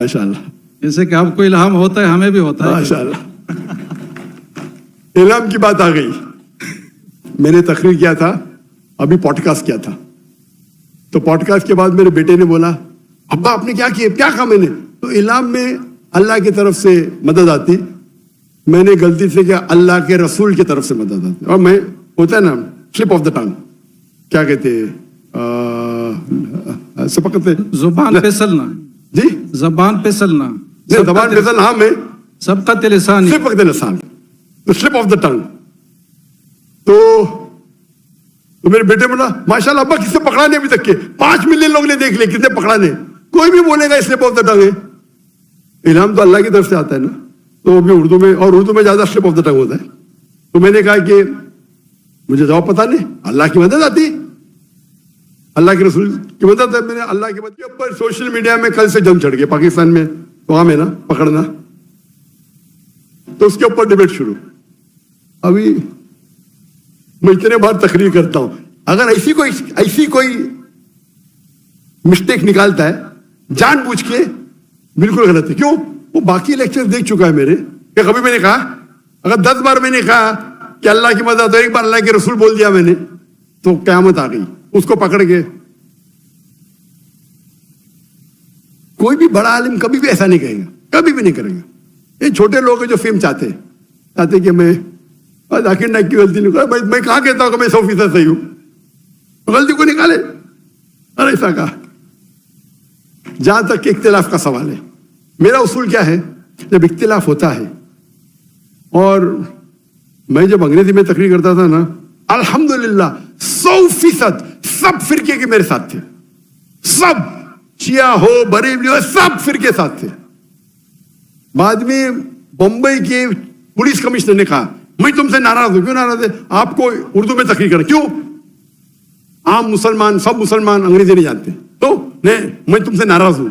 माशाल्लाह, जैसे कि आपको इल्हाम होता है, हमें भी होता है। माशाल्लाह। इल्हाम की बात आ गई। मैंने तकरीर किया था, अभी पॉडकास्ट किया था, तो पॉडकास्ट के बाद मेरे बेटे ने बोला, अब्बा आपने क्या किया, क्या कहा मैंने? तो इल्हाम में अल्लाह की तरफ से मदद आती, मैंने गलती से क्या, अल्लाह के रसूल की तरफ से मदद आती। और मैं, होता है ना स्लिप ऑफ द टंग, क्या कहते हैं, पकड़ते जुबान फिसलना जी, जबान फिसलना, जबान फिसलना, हाँ मैं सबकत लिसान, स्लिप ऑफ द लिसान, तो स्लिप ऑफ द टंग। तो मेरे बेटे बोला, माशाल्लाह अब्बा किसने पकड़ा नहीं अभी तक के, 5 मिलियन लोग ने देख लिया, किसने पकड़ा नहीं, कोई भी बोलेगा स्लिप ऑफ द टंग है। इल्हाम तो अल्लाह की तरफ से आता है ना, तो अभी उर्दू में, और उर्दू में ज्यादा स्लिप ऑफ द टंग होता है। तो मैंने कहा कि मुझे जवाब पता नहीं, अल्लाह की मदद आती, अल्लाह के रसूल की मदद है। मैंने अल्लाह की मदद के ऊपर सोशल मीडिया में कल से जंग चढ़ गई, पाकिस्तान में तो हम है ना पकड़ना, तो उसके ऊपर डिबेट शुरू। अभी मैं इतने बार तकरीर करता हूं, अगर ऐसी कोई मिस्टेक निकालता है जानबूझ के, बिल्कुल गलत है। क्यों? वो बाकी लेक्चर देख चुका है मेरे, कि कभी मैंने कहा, अगर 10 बार मैंने कहा कि अल्लाह की मदद, तो एक बार अल्लाह के रसूल बोल दिया मैंने, तो क़यामत आ गई, उसको पकड़ के। कोई भी बड़ा आलिम कभी भी ऐसा नहीं कहेगा, कभी भी नहीं करेगा। ये छोटे लोग हैं जो फेम चाहते कि मैं जाकिर नाइक की गलती नहीं, भाई मैं कहाँ कहता हूँ कि मैं 100% सही हूं, गलती को निकाले। अरे ऐसा कहा, जहां तक इख्तिलाफ का सवाल है, मेरा उसूल क्या है, जब इख्तिलाफ होता है, और मैं जब अंग्रेजी में तकरीर करता था ना, अल्हम्दुलिल्लाह 100% सब फिरके के मेरे साथ थे, सब शिया हो बरेलवी हो, सब फिरके साथ थे। बाद में बंबई के पुलिस कमिश्नर ने कहा, मैं तुमसे नाराज हूं। क्यों नाराज है? आपको उर्दू में तकरीर करना, क्यों? आम मुसलमान, सब मुसलमान अंग्रेजी नहीं जानते, तो मैं तुमसे नाराज हूं।